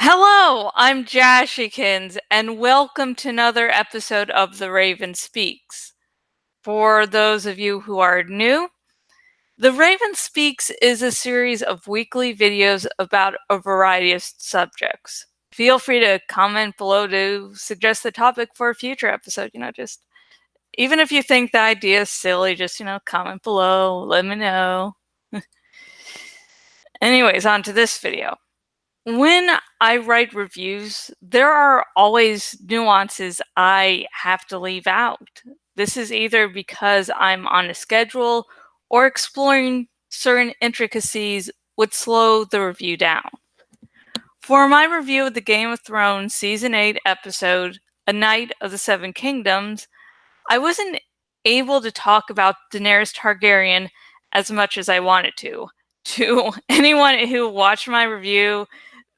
Hello, I'm Jashikins, and welcome to another episode of The Raven Speaks. For those of you who are new, The Raven Speaks is a series of weekly videos about a variety of subjects. Feel free to comment below to suggest the topic for a future episode. Just even if you think the idea is silly, just comment below, let me know. Anyways, on to this video. When I write reviews, there are always nuances I have to leave out. This is either because I'm on a schedule or exploring certain intricacies would slow the review down. For my review of the Game of Thrones Season 8 episode, A Knight of the Seven Kingdoms, I wasn't able to talk about Daenerys Targaryen as much as I wanted to. To anyone who watched my review,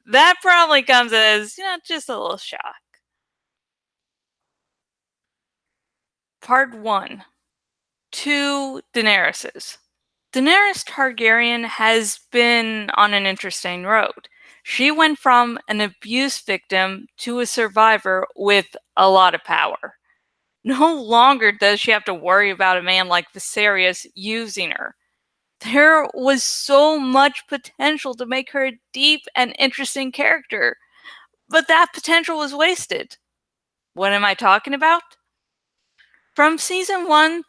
that probably comes as, just a little shock. Part 1. Two Daenerys's. Daenerys Targaryen has been on an interesting road. She went from an abuse victim to a survivor with a lot of power. No longer does she have to worry about a man like Viserys using her. There was so much potential to make her a deep and interesting character, but that potential was wasted. What am I talking about? From season 1,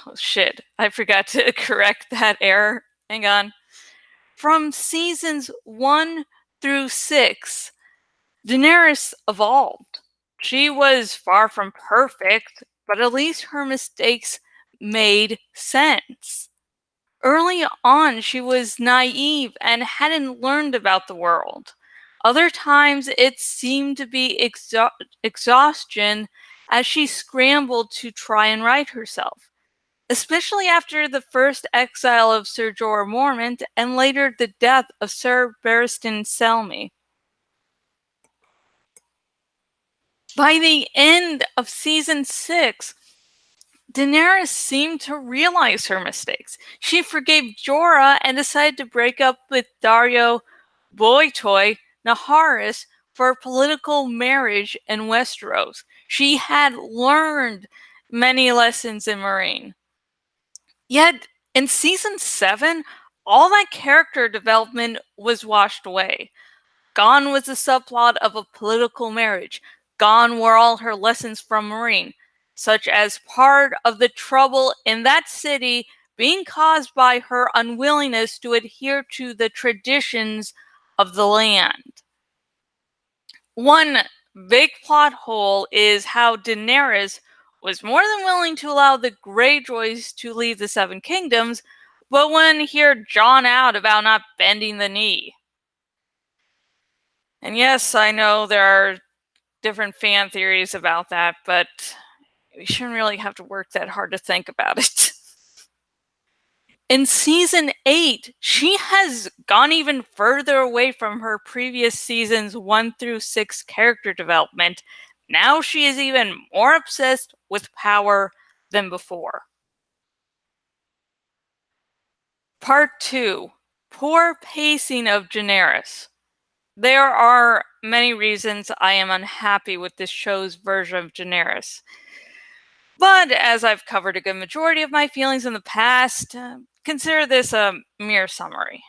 oh shit, I forgot to correct that error. Hang on. From seasons 1 through 6, Daenerys evolved. She was far from perfect, but at least her mistakes made sense. Early on, she was naive and hadn't learned about the world. Other times, it seemed to be exhaustion as she scrambled to try and right herself, especially after the first exile of Ser Jorah Mormont and later the death of Sir Barristan Selmy. By the end of season 6, Daenerys seemed to realize her mistakes. She forgave Jorah and decided to break up with Daario Boitoy Naharis for a political marriage in Westeros. She had learned many lessons in Meereen. Yet, in season 7, all that character development was washed away. Gone was the subplot of a political marriage. Gone were all her lessons from Meereen, such as part of the trouble in that city being caused by her unwillingness to adhere to the traditions of the land. One big plot hole is how Daenerys was more than willing to allow the Greyjoys to leave the Seven Kingdoms, but wouldn't hear Jon out about not bending the knee. And yes, I know there are different fan theories about that, but we shouldn't really have to work that hard to think about it. In season 8, she has gone even further away from her previous seasons 1 through 6 character development. Now she is even more obsessed with power than before. Part 2. Poor pacing of Daenerys. There are many reasons I am unhappy with this show's version of Daenerys. But as I've covered a good majority of my feelings in the past, consider this a mere summary.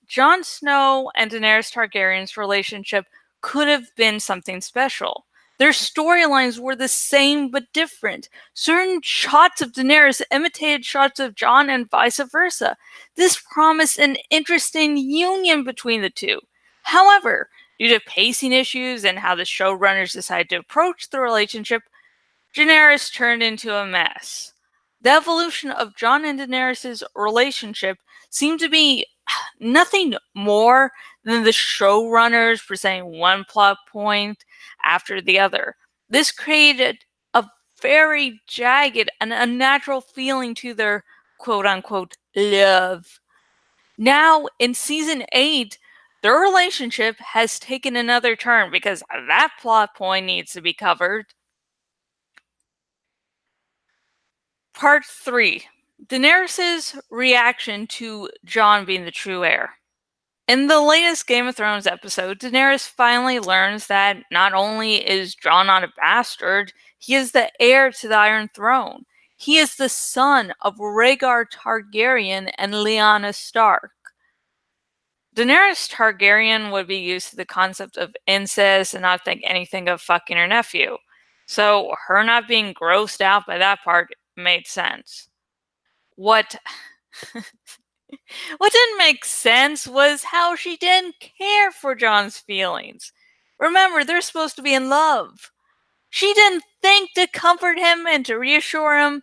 Jon Snow and Daenerys Targaryen's relationship could have been something special. Their storylines were the same but different. Certain shots of Daenerys imitated shots of Jon and vice versa. This promised an interesting union between the two. However, due to pacing issues and how the showrunners decided to approach the relationship, Daenerys turned into a mess. The evolution of Jon and Daenerys' relationship seemed to be nothing more than the showrunners presenting one plot point after the other. This created a very jagged and unnatural feeling to their quote-unquote love. Now, in season 8, their relationship has taken another turn because that plot point needs to be covered. Part 3. Daenerys' reaction to Jon being the true heir. In the latest Game of Thrones episode, Daenerys finally learns that not only is Jon not a bastard, he is the heir to the Iron Throne. He is the son of Rhaegar Targaryen and Lyanna Stark. Daenerys Targaryen would be used to the concept of incest and not think anything of fucking her nephew. So her not being grossed out by that part made sense. What What didn't make sense was how she didn't care for Jon's feelings. Remember, they're supposed to be in love. She didn't think to comfort him and to reassure him.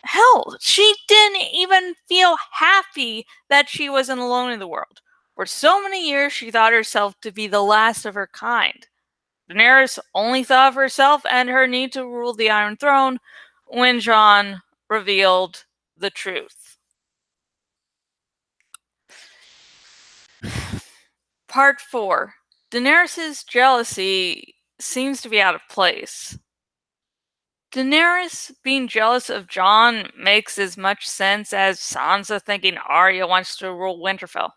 Hell, she didn't even feel happy that she wasn't alone in the world. For so many years, she thought herself to be the last of her kind. Daenerys only thought of herself and her need to rule the Iron Throne when Jon revealed the truth. Part 4. Daenerys' jealousy seems to be out of place. Daenerys being jealous of Jon makes as much sense as Sansa thinking Arya wants to rule Winterfell.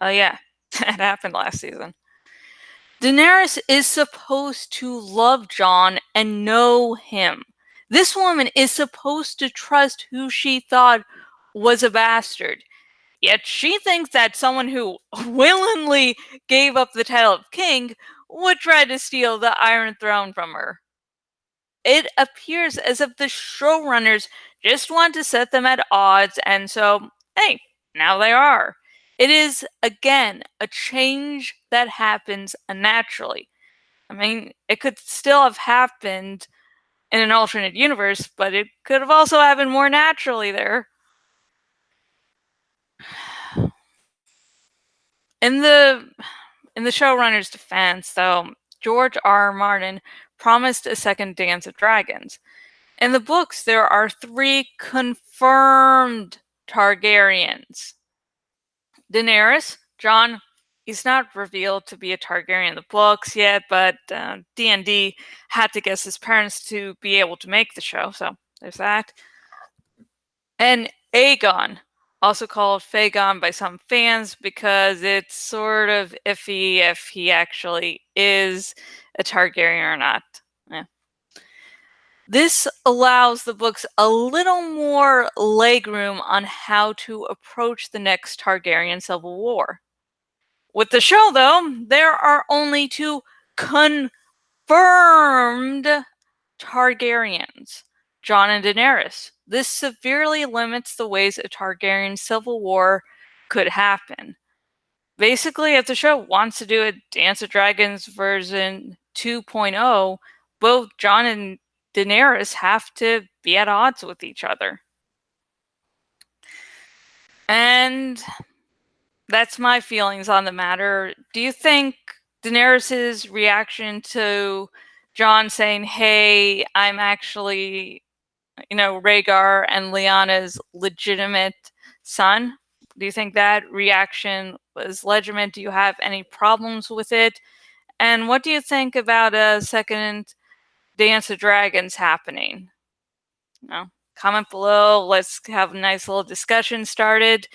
Oh yeah, that happened last season. Daenerys is supposed to love Jon and know him. This woman is supposed to trust who she thought was a bastard. Yet she thinks that someone who willingly gave up the title of king would try to steal the Iron Throne from her. It appears as if the showrunners just want to set them at odds, and so, hey, now they are. It is, again, a change that happens naturally. I mean, it could still have happened in an alternate universe, but it could have also happened more naturally there. In the showrunner's defense, though, George R. R. Martin promised a second Dance of Dragons. In the books, there are 3 confirmed Targaryens. Daenerys, Jon, he's not revealed to be a Targaryen in the books yet, but D&D had to guess his parents to be able to make the show, so there's that. And Aegon, also called Fagon by some fans because it's sort of iffy if he actually is a Targaryen or not. Yeah. This allows the books a little more legroom on how to approach the next Targaryen Civil War. With the show, though, there are only 2 confirmed Targaryens, Jon and Daenerys. This severely limits the ways a Targaryen civil war could happen. Basically, if the show wants to do a Dance of Dragons version 2.0, both Jon and Daenerys have to be at odds with each other. And that's my feelings on the matter. Do you think Daenerys' reaction to Jon saying, hey, I'm actually, Rhaegar and Lyanna's legitimate son? Do you think that reaction was legitimate? Do you have any problems with it? And what do you think about a second Dance of Dragons happening? Comment below. Let's have a nice little discussion started.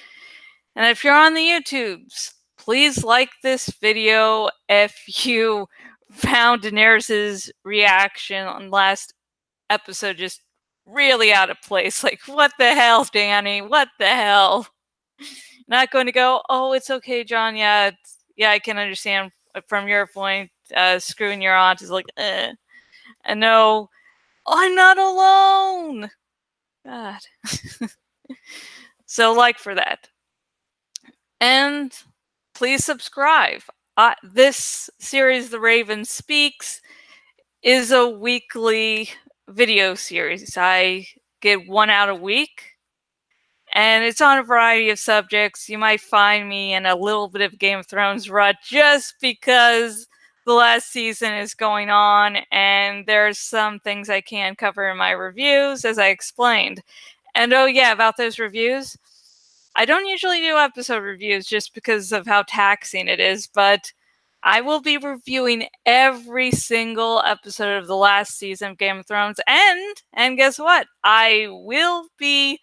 And if you're on the YouTubes, please like this video if you found Daenerys' reaction on last episode just really out of place. Like, what the hell, Danny? What the hell? Not going to go, oh, it's okay, Jon. Yeah, I can understand from your point. Screwing your aunt is like, And no, I'm not alone. God. So, like for that. And please subscribe. This series, The Raven Speaks, is a weekly video series. I get 1 out a week, and it's on a variety of subjects. You might find me in a little bit of Game of Thrones rut just because the last season is going on, and there's some things I can't cover in my reviews, as I explained. And oh yeah, about those reviews, I don't usually do episode reviews just because of how taxing it is, but I will be reviewing every single episode of the last season of Game of Thrones, and guess what? I will be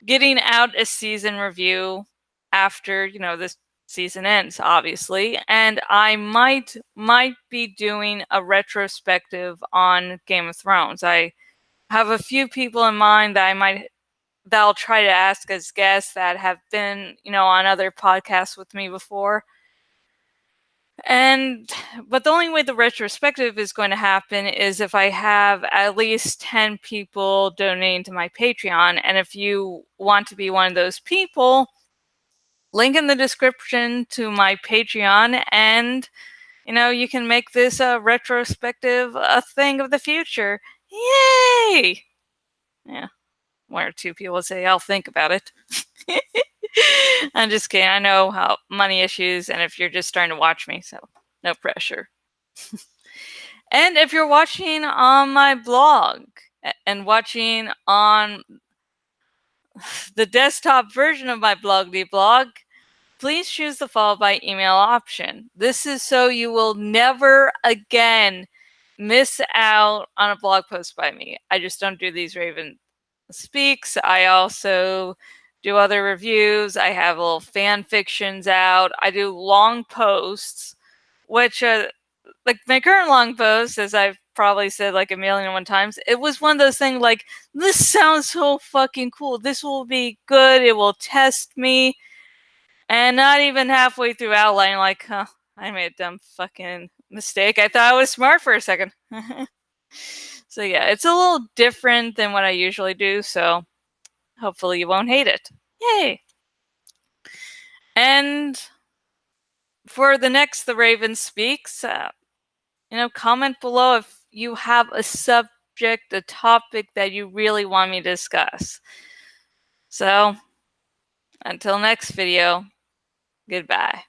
getting out a season review after, this season ends, obviously, and I might be doing a retrospective on Game of Thrones. I have a few people in mind that I'll try to ask as guests that have been, on other podcasts with me before. But the only way the retrospective is going to happen is if I have at least 10 people donating to my Patreon. And if you want to be one of those people, link in the description to my Patreon, and you can make this a retrospective a thing of the future. Yay! Yeah, one or two people say I'll think about it. I'm just kidding. I know how money issues, and if you're just starting to watch me, so no pressure. And if you're watching on my blog and watching on the desktop version of my Blogly blog, please choose the follow by email option. This is so you will never again miss out on a blog post by me. I just don't do these Raven Speaks. I also do other reviews. I have little fan fictions out. I do long posts, which like my current long post, as I've probably said like a million and one times, it was one of those things like, this sounds so fucking cool. This will be good. It will test me. And not even halfway through outlining, like, huh, I made a dumb fucking mistake. I thought I was smart for a second. So yeah, it's a little different than what I usually do, so hopefully you won't hate it. Yay! And for the next The Raven Speaks, comment below if you have a subject, a topic that you really want me to discuss. So, until next video, goodbye.